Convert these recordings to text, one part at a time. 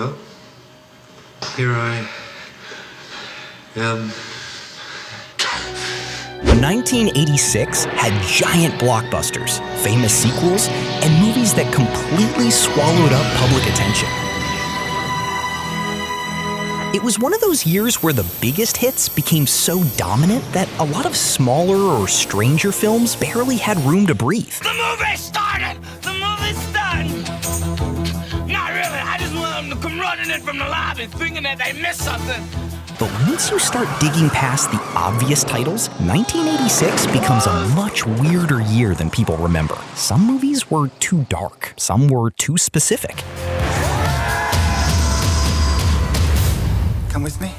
Well, here I am. 1986 had giant blockbusters, famous sequels, and movies that completely swallowed up public attention. It was one of those years where the biggest hits became so dominant that a lot of smaller or stranger films barely had room to breathe. The movie started! The movie's done! Not really, I just want them to come running in from the lobby thinking that they missed something. But once you start digging past the obvious titles, 1986 becomes a much weirder year than people remember. Some movies were too dark, some were too specific. Come with me?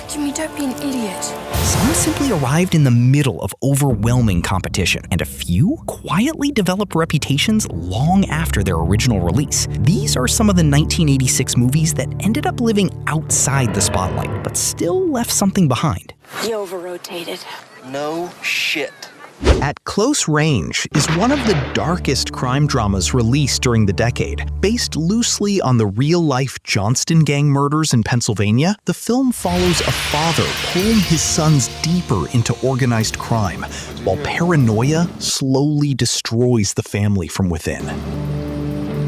Jimmy, don't be an idiot. Some simply arrived in the middle of overwhelming competition, and a few quietly developed reputations long after their original release. These are some of the 1986 movies that ended up living outside the spotlight, but still left something behind. You over-rotated. No shit. At Close Range is one of the darkest crime dramas released during the decade. Based loosely on the real-life Johnston gang murders in Pennsylvania, the film follows a father pulling his sons deeper into organized crime, while paranoia slowly destroys the family from within.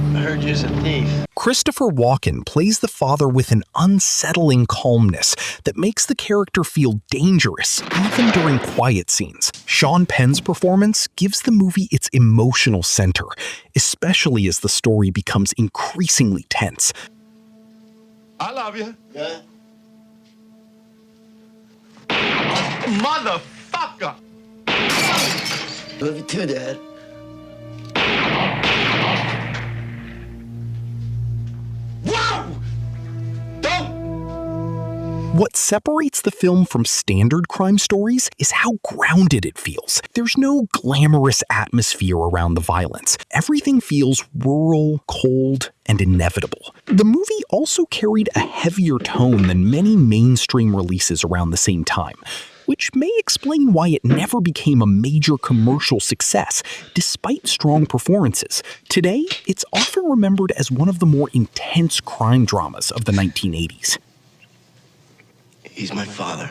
I heard you's a thief. Christopher Walken plays the father with an unsettling calmness that makes the character feel dangerous, even during quiet scenes. Sean Penn's performance gives the movie its emotional center, especially as the story becomes increasingly tense. I love you. Yeah? Motherfucker! Love you too, Dad. What separates the film from standard crime stories is how grounded it feels. There's no glamorous atmosphere around the violence. Everything feels rural, cold, and inevitable. The movie also carried a heavier tone than many mainstream releases around the same time, which may explain why it never became a major commercial success, despite strong performances. Today, it's often remembered as one of the more intense crime dramas of the 1980s. He's my father.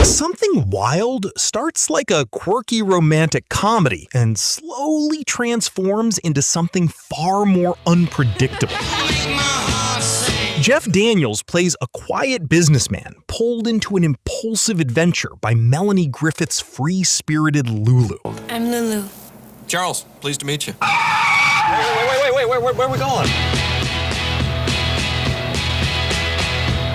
Something Wild starts like a quirky romantic comedy and slowly transforms into something far more unpredictable. Jeff Daniels plays a quiet businessman pulled into an impulsive adventure by Melanie Griffith's free-spirited Lulu. I'm Lulu. Charles, pleased to meet you. Wait, where are we going?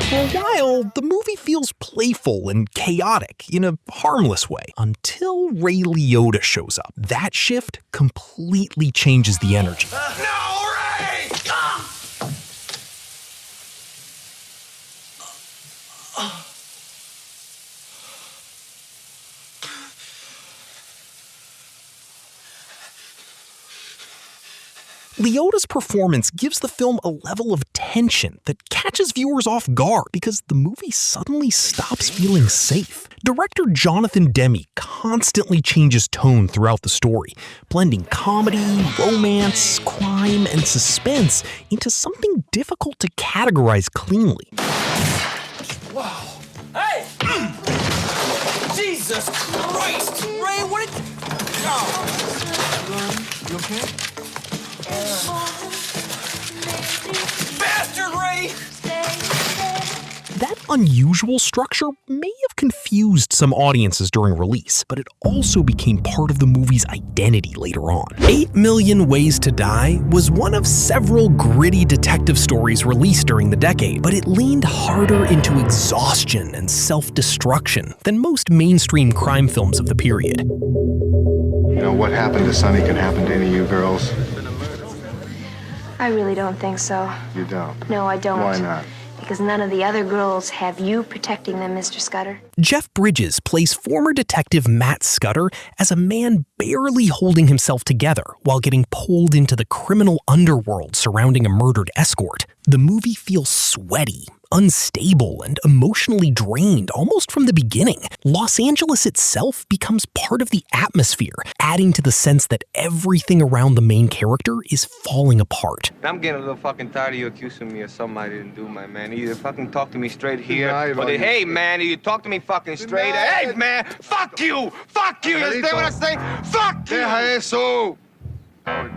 For a while, the movie feels playful and chaotic in a harmless way, until Ray Liotta shows up. That shift completely changes the energy. No, Ray! Liotta's performance gives the film a level of tension that catches viewers off guard because the movie suddenly stops feeling safe. Director Jonathan Demme constantly changes tone throughout the story, blending comedy, romance, crime, and suspense into something difficult to categorize cleanly. Wow. Hey! Jesus Christ! Ray, what did... Oh. You okay? Bastard, Ray! That unusual structure may have confused some audiences during release, but it also became part of the movie's identity later on. 8 Million Ways to Die was one of several gritty detective stories released during the decade, but it leaned harder into exhaustion and self-destruction than most mainstream crime films of the period. You know, what happened to Sonny can happen to any of you girls. I really don't think so. You don't? No, I don't. Why not? Because none of the other girls have you protecting them, Mr. Scudder. Jeff Bridges plays former detective Matt Scudder as a man barely holding himself together while getting pulled into the criminal underworld surrounding a murdered escort. The movie feels sweaty, unstable and emotionally drained almost from the beginning. Los Angeles itself becomes part of the atmosphere, adding to the sense that everything around the main character is falling apart. I'm getting a little fucking tired of you accusing me of something I didn't do, my man. Either fucking talk to me straight here, or then, hey, man, you talk to me fucking straight. Hey, man, fuck you! Fuck you! You understand what I'm saying? Fuck you! Deja eso.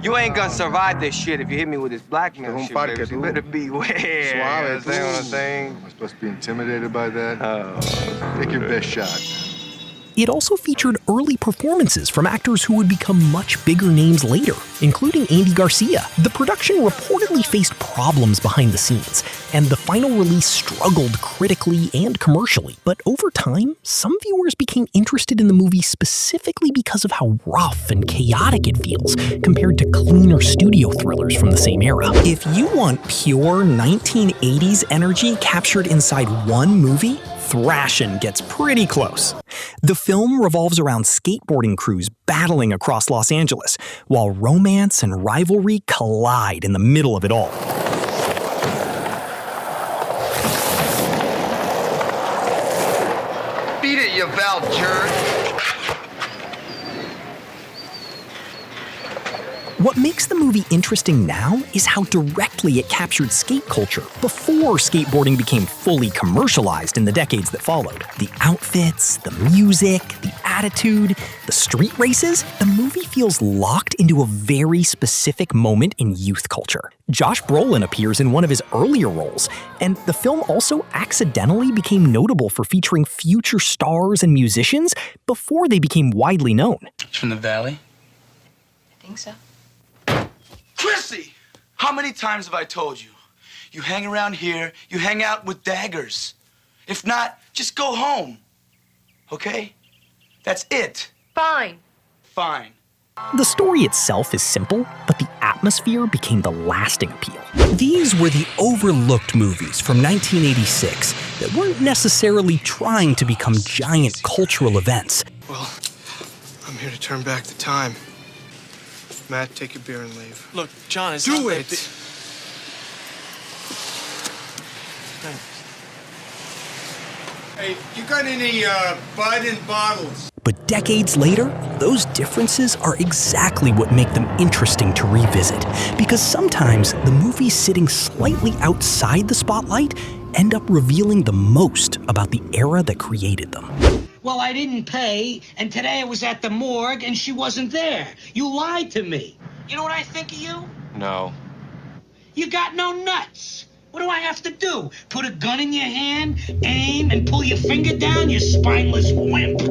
You ain't gonna survive this shit if you hit me with this blackmail shit, baby. You better beware. Suave, Understand what I'm saying? I'm supposed to be intimidated by that. Oh. Take your best shot. It also featured early performances from actors who would become much bigger names later, including Andy Garcia. The production reportedly faced problems behind the scenes, and the final release struggled critically and commercially. But over time, some viewers became interested in the movie specifically because of how rough and chaotic it feels compared to cleaner studio thrillers from the same era. If you want pure 1980s energy captured inside one movie, Thrashin gets pretty close. The film revolves around skateboarding crews battling across Los Angeles, while romance and rivalry collide in the middle of it all. Beat it, you valve jerk! What makes the movie interesting now is how directly it captured skate culture before skateboarding became fully commercialized in the decades that followed. The outfits, the music, the attitude, the street races, the movie feels locked into a very specific moment in youth culture. Josh Brolin appears in one of his earlier roles, and the film also accidentally became notable for featuring future stars and musicians before they became widely known. It's from the Valley? I think so. Chrissy! How many times have I told you? You hang around here, you hang out with daggers. If not, just go home. Okay? That's it. Fine. Fine. The story itself is simple, but the atmosphere became the lasting appeal. These were the overlooked movies from 1986 that weren't necessarily trying to become giant cultural events. Well, I'm here to turn back the time. Matt, take your beer and leave. Look, John, it's Do it! Hey, you got any, Bud and bottles? But decades later, those differences are exactly what make them interesting to revisit, because sometimes the movies sitting slightly outside the spotlight end up revealing the most about the era that created them. Well, I didn't pay, and today I was at the morgue, and she wasn't there. You lied to me. You know what I think of you? No. You got no nuts. What do I have to do? Put a gun in your hand, aim, and pull your finger down, you spineless wimp?